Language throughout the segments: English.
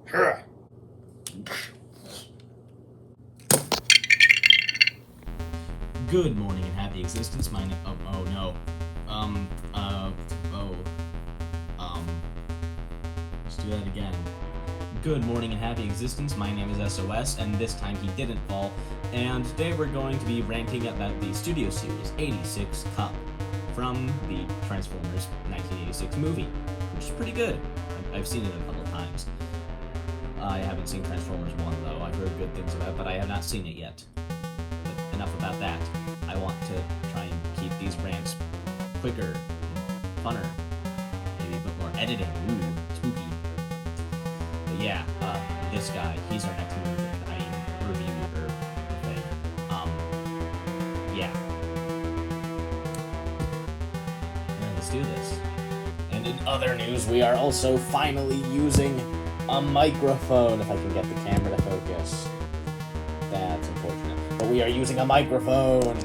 Good morning and happy existence, my name. Oh no. Let's do that again. Good morning and happy existence, my name is SOS, and this time he didn't fall. And today we're going to be ranting about the Studio Series 86 Kup from the Transformers 1986 movie, which is pretty good. I've seen it a couple of times. I haven't seen Transformers 1 though. I've heard good things about it, but I have not seen it yet. But enough about that. I want to try and keep these rants quicker, funner, maybe a bit more editing. Ooh, spooky. But yeah, this guy, he's our next review or thing. Yeah. Let's do this. And in other news, we are also finally using a microphone, if I can get the camera to focus. That's unfortunate. But we are using a microphone!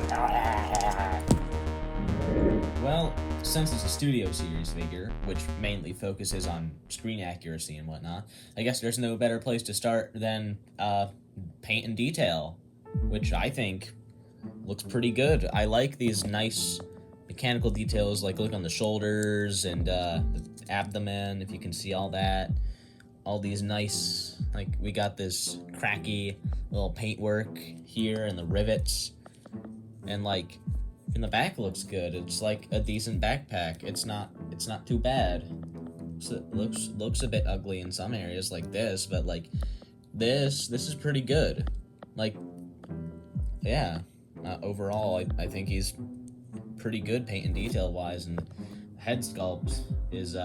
Well, since it's a Studio Series figure, which mainly focuses on screen accuracy and whatnot, I guess there's no better place to start than paint and detail, which I think looks pretty good. I like these nice mechanical details, like look on the shoulders and the abdomen, if you can see all that. All these nice, like, we got this cracky little paintwork here and the rivets, and like in the back looks good. It's like a decent backpack. It's not too bad. So it looks a bit ugly in some areas like this, but like this is pretty good. Like, yeah, overall I think he's pretty good paint and detail wise, and head sculpt is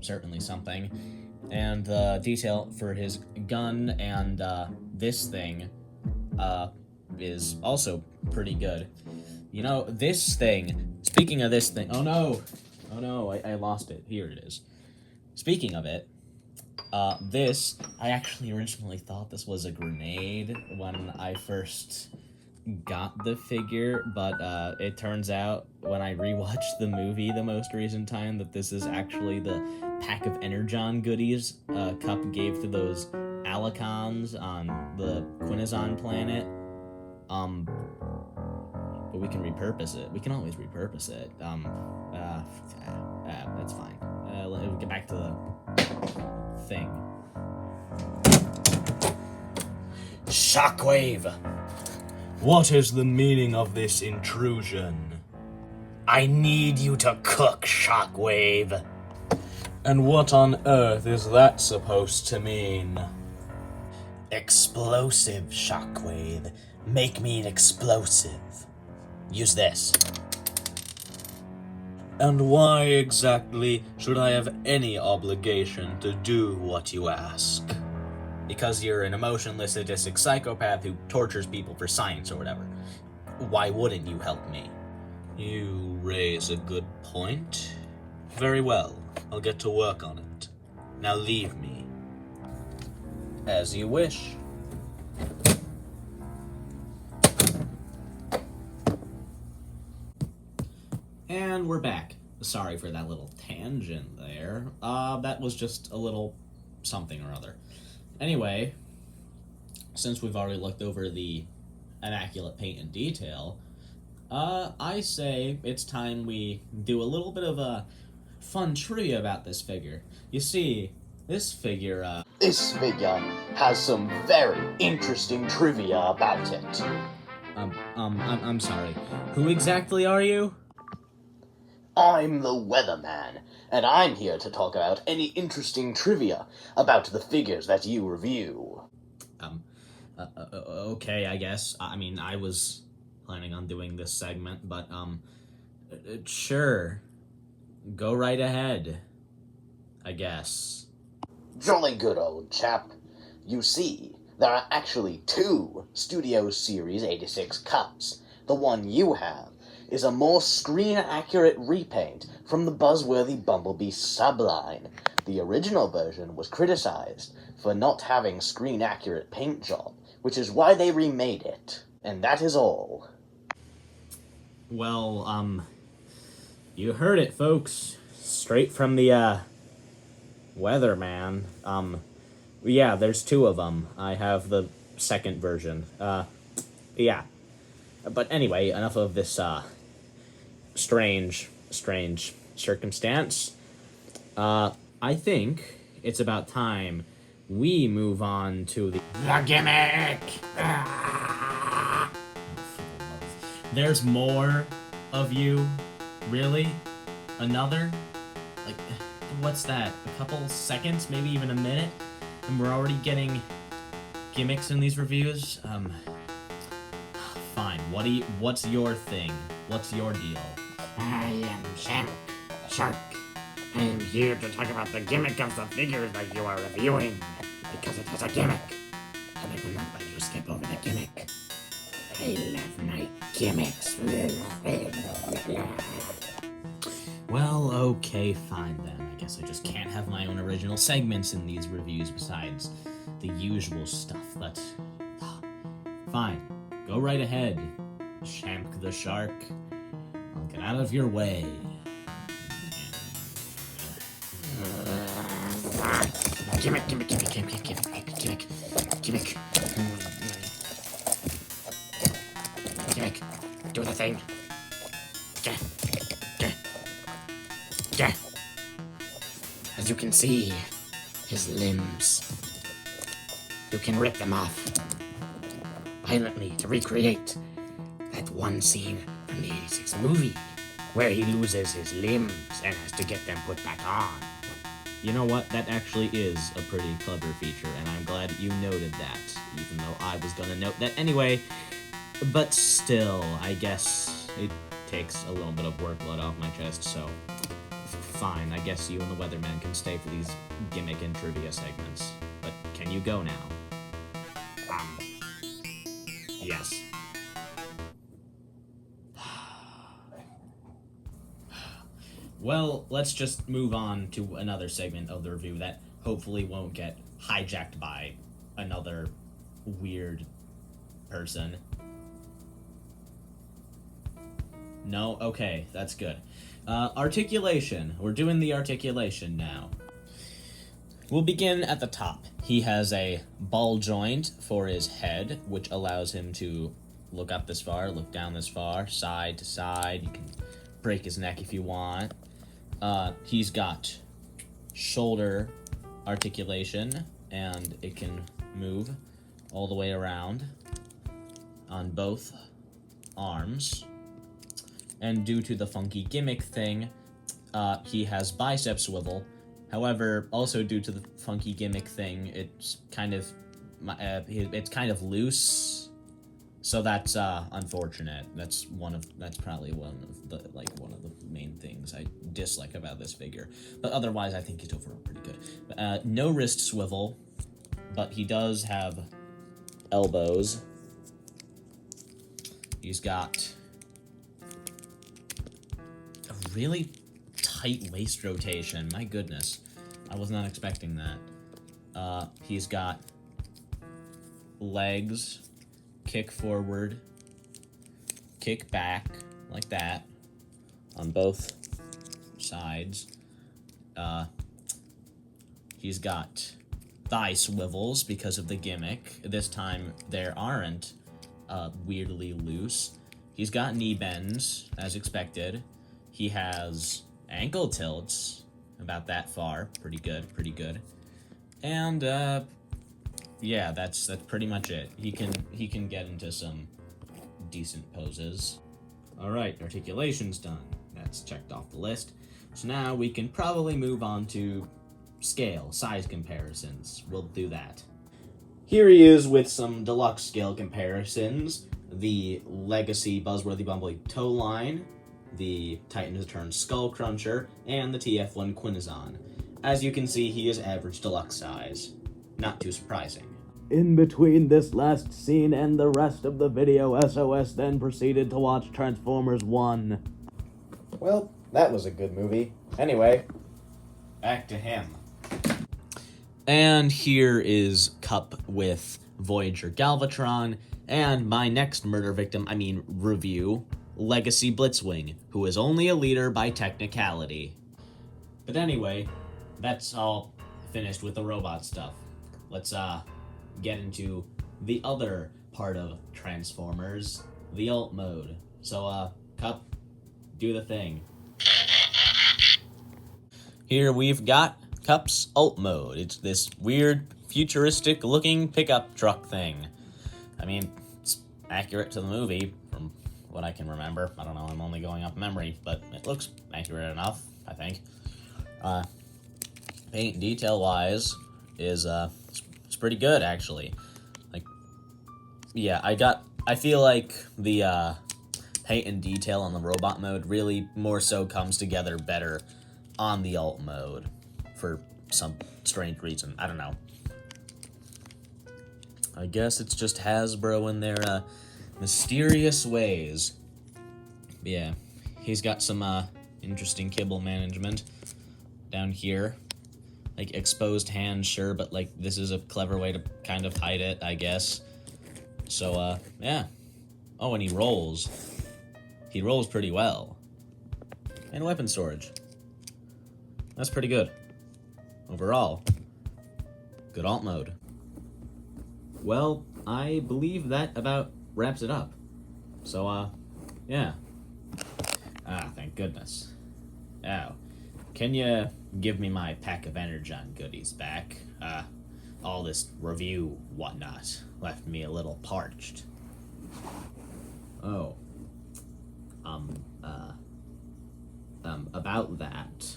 certainly something, and the detail for his gun and this thing is also pretty good. You know, this thing, speaking of this thing, oh no, I lost it. Here it is. Speaking of it, this, I actually originally thought this was a grenade when I first got the figure, but it turns out when I rewatched the movie the most recent time that this is actually the pack of Energon goodies Kup gave to those Alicons on the Quinazon planet. But we can repurpose it. We can always repurpose it. That's fine. We'll get back to the thing. Shockwave! What is the meaning of this intrusion? I need you to cook, Shockwave. And what on earth is that supposed to mean? Explosive, Shockwave. Make me an explosive. Use this. And why exactly should I have any obligation to do what you ask? Because you're an emotionless, sadistic psychopath who tortures people for science or whatever. Why wouldn't you help me? You raise a good point. Very well, I'll get to work on it. Now leave me. As you wish. And we're back. Sorry for that little tangent there. That was just a little something or other. Anyway, since we've already looked over the immaculate paint and detail, I say it's time we do a little bit of a fun trivia about this figure. You see, this figure, This figure has some very interesting trivia about it. I'm sorry. Who exactly are you? I'm the Weatherman, and I'm here to talk about any interesting trivia about the figures that you review. Okay, I guess. I mean, I was planning on doing this segment, but, sure. Go right ahead, I guess. Jolly good, old chap. You see, there are actually two Studio Series 86 Kups. The one you have is a more screen-accurate repaint from the buzzworthy Bumblebee subline. The original version was criticized for not having screen-accurate paint job, which is why they remade it. And that is all. Well, you heard it, folks. Straight from the Weatherman. Yeah, there's two of them. I have the second version. Yeah. But anyway, enough of this, strange circumstance. I think it's about time we move on to the gimmick! There's more of you? Really? Another? Like, what's that? A couple seconds? Maybe even a minute? And we're already getting gimmicks in these reviews? Fine. What's your thing? What's your deal? I am Shark. I am here to talk about the gimmick of the figures that you are reviewing, because it has a gimmick, and I will not let you skip over the gimmick. I love my gimmicks. Well, okay, fine then. I guess I just can't have my own original segments in these reviews besides the usual stuff, but... Fine. Go right ahead, Shamk the Shark. I'll get out of your way. Gimmick. Do the thing. As you can see, his limbs. You can rip them off violently to recreate that one scene from the 86 movie where he loses his limbs and has to get them put back on. You know what? That actually is a pretty clever feature, and I'm glad you noted that, even though I was gonna note that anyway. But still, I guess it takes a little bit of workload off my chest, so fine. I guess you and the Weatherman can stay for these gimmick and trivia segments. But can you go now? Yes. Well, let's just move on to another segment of the review that hopefully won't get hijacked by another weird person. No? Okay, that's good. Articulation. We're doing the articulation now. We'll begin at the top. He has a ball joint for his head, which allows him to look up this far, look down this far, side to side. You can break his neck if you want. He's got shoulder articulation, and it can move all the way around on both arms. And due to the funky gimmick thing, he has bicep swivel. However, also due to the funky gimmick thing, it's kind of loose. So that's unfortunate. That's probably one of the main things I dislike about this figure. But otherwise, I think he's overall pretty good. No wrist swivel, but he does have elbows. He's got a really tight waist rotation. My goodness, I was not expecting that. He's got legs. Kick forward, kick back, like that, on both sides. He's got thigh swivels because of the gimmick. This time there aren't weirdly loose. He's got knee bends, as expected. He has ankle tilts, about that far. Pretty good. And, yeah, that's pretty much it. He can get into some decent poses. Alright, articulation's done. That's checked off the list. So now we can probably move on to scale, size comparisons. We'll do that. Here he is with some deluxe scale comparisons. The Legacy Buzzworthy Bumblebee toe line, the Titan Return Skull Cruncher, and the TF1 Quintezon. As you can see, he is average deluxe size. Not too surprising. In between this last scene and the rest of the video, SOS then proceeded to watch Transformers 1. Well, that was a good movie. Anyway, back to him. And here is Kup with Voyager Galvatron, and my next review, Legacy Blitzwing, who is only a leader by technicality. But anyway, that's all finished with the robot stuff. Let's get into the other part of Transformers, the alt mode. So Kup, do the thing. Here we've got Kup's alt mode. It's this weird, futuristic looking pickup truck thing. I mean, it's accurate to the movie from what I can remember. I don't know, I'm only going off memory, but it looks accurate enough, I think. Paint detail wise is it's pretty good actually. Like, yeah, I feel like the paint and detail on the robot mode really more so comes together better on the alt mode for some strange reason. I don't know. I guess it's just Hasbro and their mysterious ways. Yeah, he's got some interesting kibble management down here. Like, exposed hands, sure, but like this is a clever way to kind of hide it, I guess. So yeah. Oh, and he rolls. He rolls pretty well. And weapon storage. That's pretty good. Overall, good alt mode. Well, I believe that about wraps it up. So, yeah. Thank goodness. Oh, can you give me my pack of Energon goodies back? All this review whatnot left me a little parched. Oh. About that.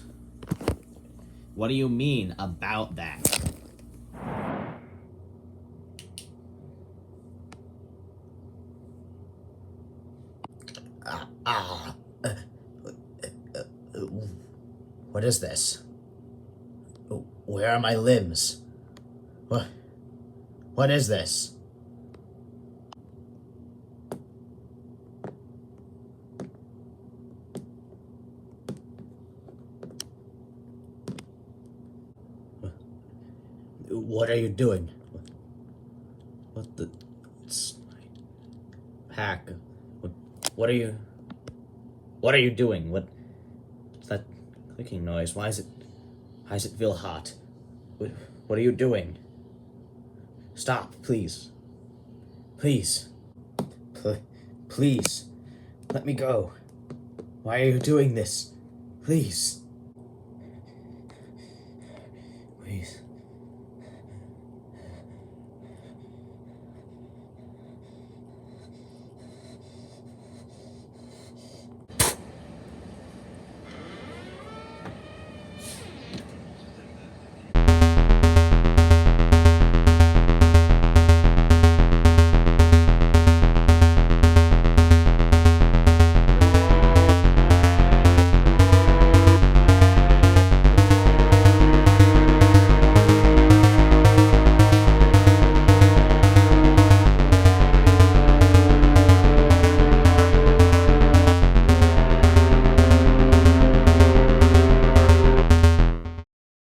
What do you mean, about that? What is this? Where are my limbs? What is this? What are you doing? What the... It's hack. What are you... What are you doing? What's that clicking noise? Why does it feel hot? What are you doing? Stop, please. Please. Please. Let me go. Why are you doing this? Please.